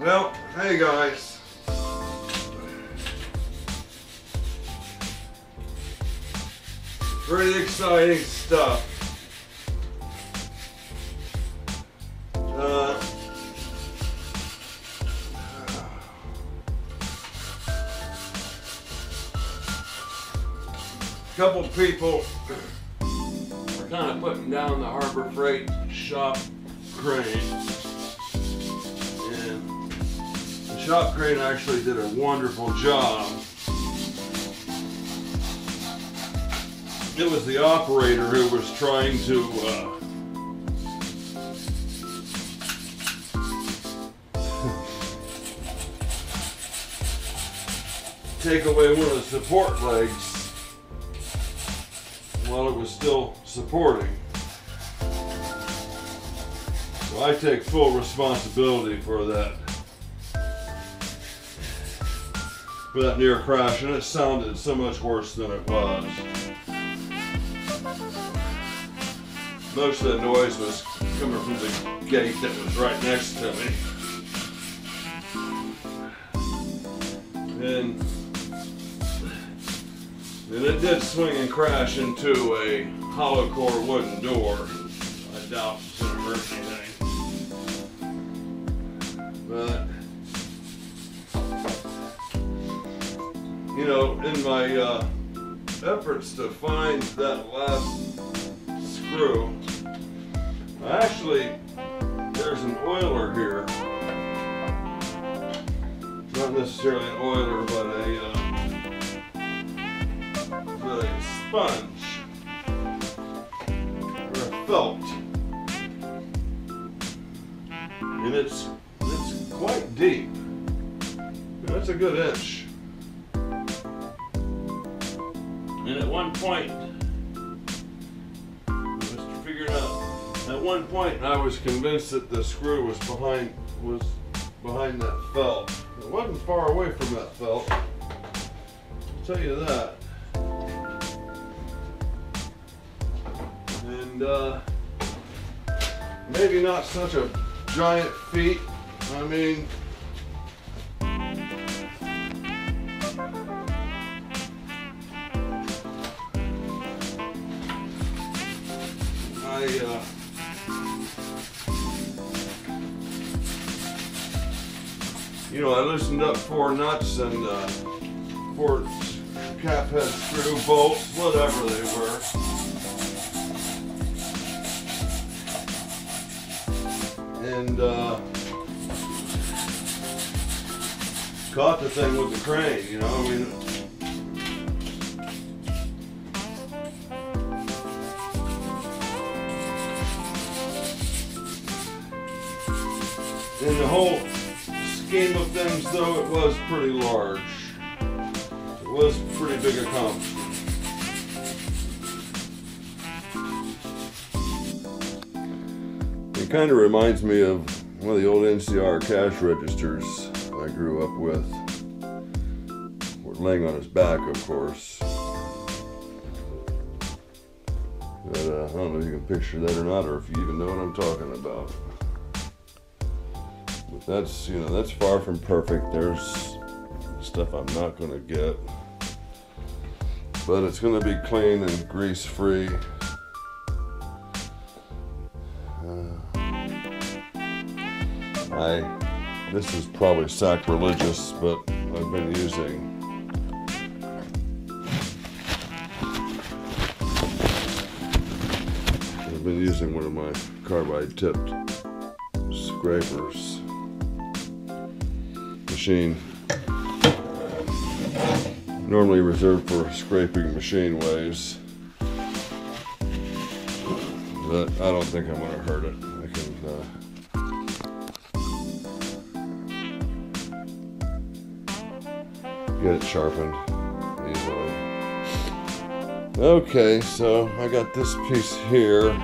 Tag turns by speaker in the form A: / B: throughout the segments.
A: Well, hey guys. Pretty exciting stuff. A couple people are kind of putting down the Harbor Freight shop crane. And the shop crane actually did a wonderful job. It was the operator who was trying to take away one of the support legs while it was still supporting. So I take full responsibility for that near crash, and it sounded so much worse than it was. Most of the noise was coming from the gate that was right next to me. And it did swing and crash into a hollow core wooden door. I doubt it's going to hurt anything. But, you know, in my efforts to find that last screw, actually, there's an oiler here. Not necessarily an oiler, but a sponge or a felt, and it's quite deep. That's a good inch. And at one point, just figured out. At one point, I was convinced that the screw was behind that felt. It wasn't far away from that felt. I'll tell you that. And maybe not such a giant feat. I mean, you know, I loosened up 4 nuts and 4 cap head screw bolts, whatever they were. And caught the thing with the crane, you know, I mean, in the whole scheme of things, though, it was pretty large. It was a pretty big accomplishment. It kind of reminds me of one of the old NCR cash registers I grew up with. We're laying on his back, of course. But I don't know if you can picture that or not, or if you even know what I'm talking about. But that's, you know, that's far from perfect. There's stuff I'm not going to get. But it's going to be clean and grease-free. This is probably sacrilegious, but I've been using one of my carbide tipped scrapers. Machine normally reserved for scraping machine ways, but I don't think I'm going to hurt it. I can get it sharpened easily. Okay, so I got this piece here.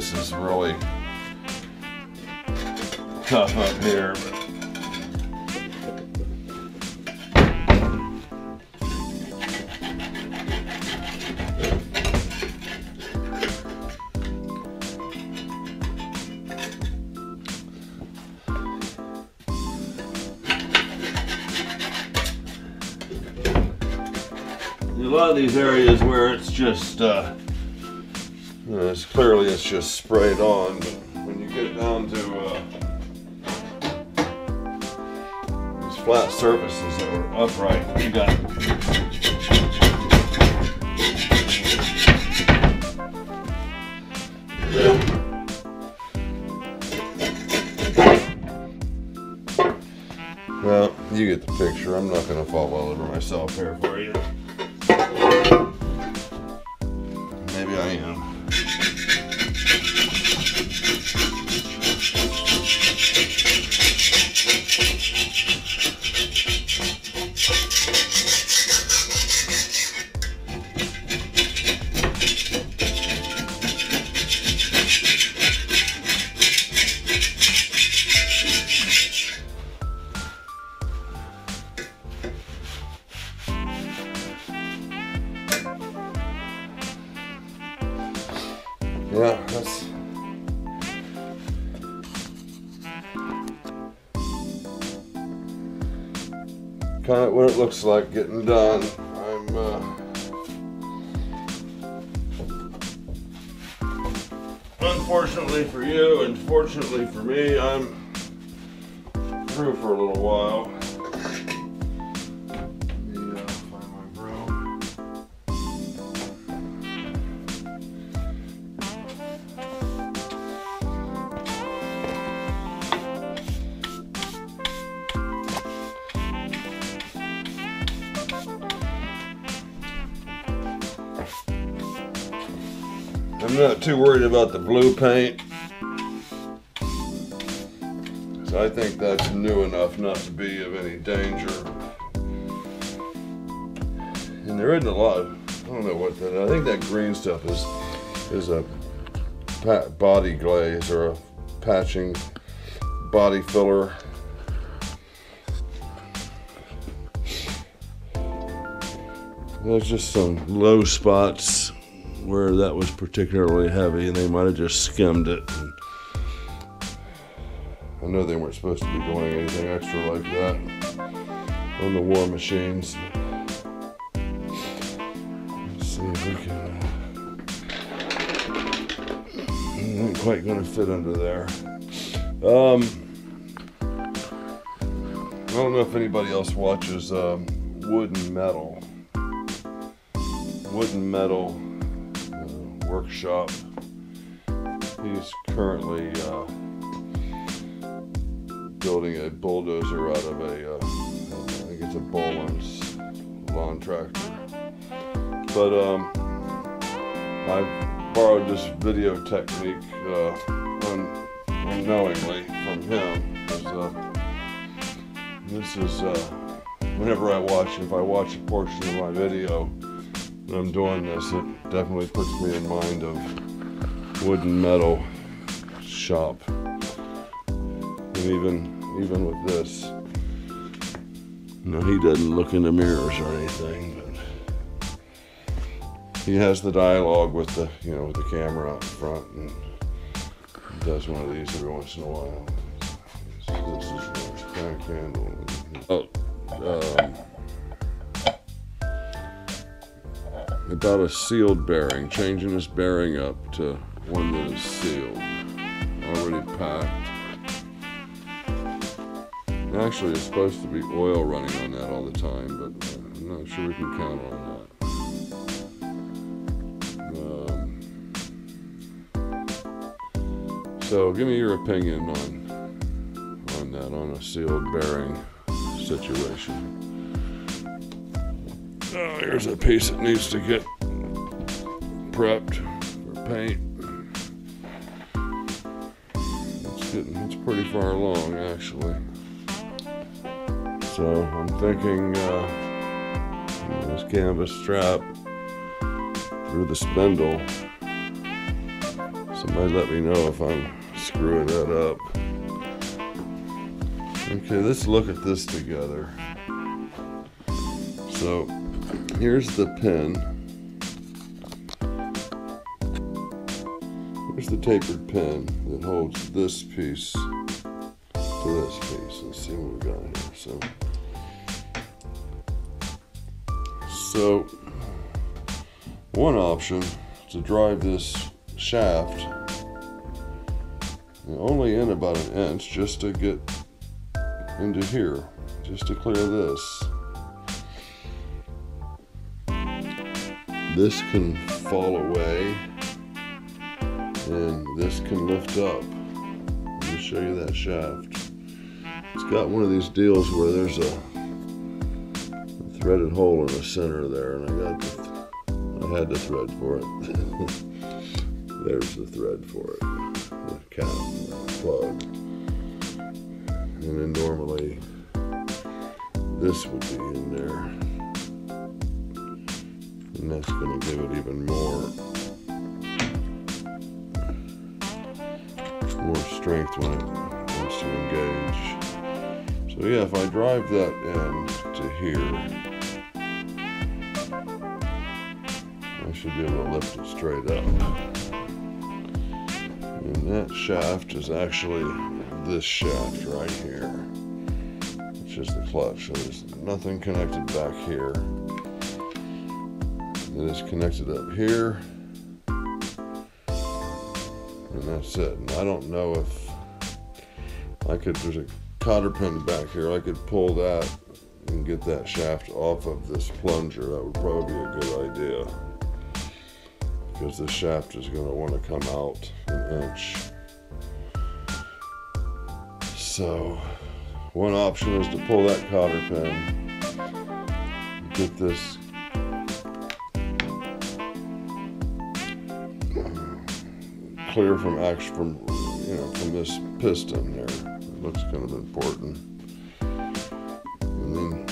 A: this is really tough up here. A lot of these areas where it's just, it's clearly it's just sprayed on, but when you get down to these flat surfaces that are upright, you got well, you get the picture. I'm not going to fall all over myself here for you. Maybe I am. Yeah, that's kind of what it looks like getting done. Unfortunately for you, and fortunately for me, I'm through for a little while. Let me find my broom. I'm not too worried about the blue paint, so I think that's new enough not to be of any danger. And there isn't a lot of, I don't know what that, I think that green stuff is a body glaze or a patching body filler. There's just some low spots where that was particularly heavy, and they might have just skimmed it. And I know they weren't supposed to be doing anything extra like that on the war machines. Let's see if we can. It ain't quite going to fit under there. I don't know if anybody else watches Wood and Metal. Wood and Metal Workshop. He's currently building a bulldozer out of a, I think it's a Boland's lawn tractor. But I borrowed this video technique unknowingly from him. This is whenever if I watch a portion of my video and I'm doing this, it definitely puts me in mind of Wood and Metal shop. And even with this, you know, he doesn't look in the mirrors or anything, but he has the dialogue with the, you know, with the camera out in front, and he does one of these every once in a while. So this is a crank handle. About a sealed bearing, changing this bearing up to one that is sealed, already packed. Actually, it's supposed to be oil running on that all the time, but I'm not sure we can count on that. So give me your opinion on that, on a sealed bearing situation. Oh, here's a piece that needs to get prepped for paint. It's pretty far along, actually. So I'm thinking this canvas strap through the spindle Somebody let me know if I'm screwing that up. Okay, let's look at this together. So here's the pin. Here's the tapered pin that holds this piece to this piece. Let's see what we got here. So one option to drive this shaft only in about an inch, just to get into here, just to clear this. This can fall away and this can lift up. Let me show you that shaft. It's got one of these deals where there's a threaded hole in the center there, and I had the thread for it. There's the thread for it, the cap, the plug. And then normally this would be in there, and that's going to give it even more strength when it wants to engage. So yeah, if I drive that end to here, I should be able to lift it straight up. And that shaft is actually this shaft right here, which is the clutch. So there's nothing connected back here. It is connected up here, and that's it. And I don't know if I could, there's a cotter pin back here, I could pull that and get that shaft off of this plunger. That would probably be a good idea, because the shaft is going to want to come out an inch. So one option is to pull that cotter pin, get this clear from this piston there. It looks kind of important. And then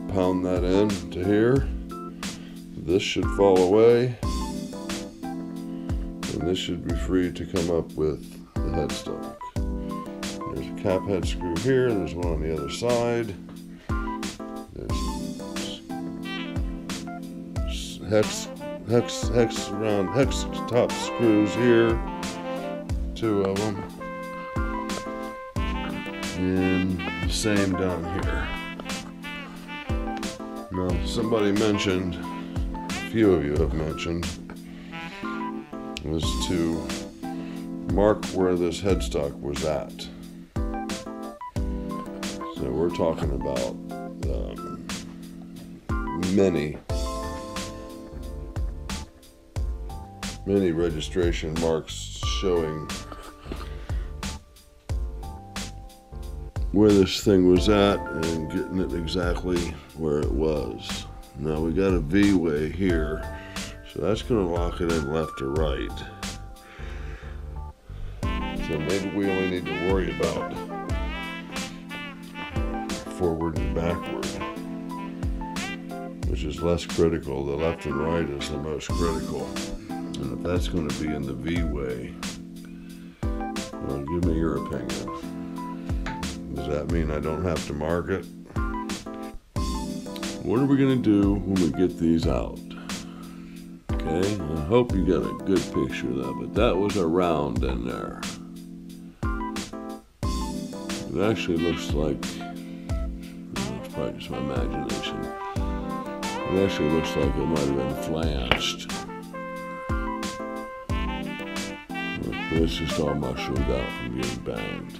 A: pound that in to here. This should fall away, and this should be free to come up with the headstock. There's a cap head screw here, there's one on the other side. There's hex top screws here, 2 of them, and the same down here. Now, somebody mentioned, a few of you have mentioned, was to mark where this headstock was at. So we're talking about many registration marks showing where this thing was at and getting it exactly where it was. Now we got a V-way here, so that's going to lock it in left or right. So maybe we only need to worry about forward and backward, which is less critical. The left and right is the most critical. And if that's going to be in the V-way, well, give me your opinion. Does that mean I don't have to mark it? What are we going to do when we get these out? Okay, I hope you got a good picture of that, but that was a round in there. It actually looks like, it's probably just my imagination, it actually looks like it might have been flanched. But it's just all mushroomed out from getting banged.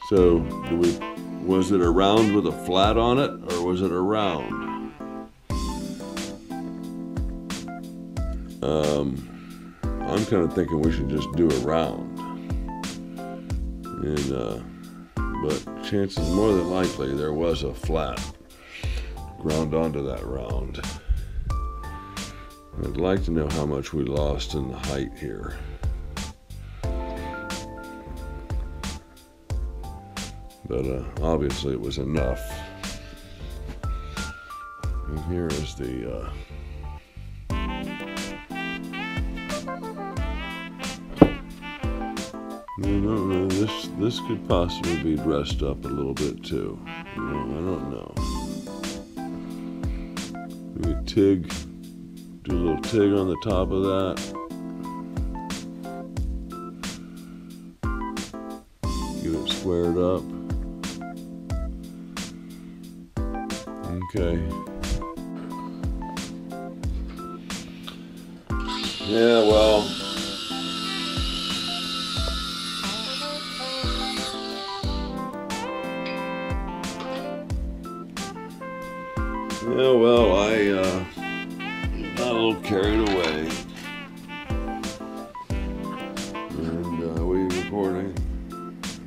A: So, was it a round with a flat on it, or was it a round? I'm kind of thinking we should just do a round. And, but chances more than likely there was a flat ground onto that round. I'd like to know how much we lost in the height here. But obviously it was enough. And here is the I don't know. This could possibly be dressed up a little bit too. I don't know. Maybe TIG. Do a little TIG on the top of that. Get it squared up. Okay. Yeah, well. Yeah, well, I got a little carried away. And we recording?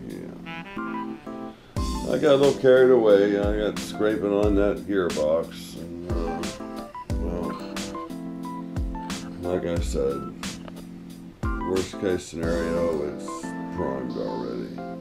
A: Yeah. I got a little carried away. I got scraping on that gearbox. And, well, like I said, worst case scenario, it's primed already.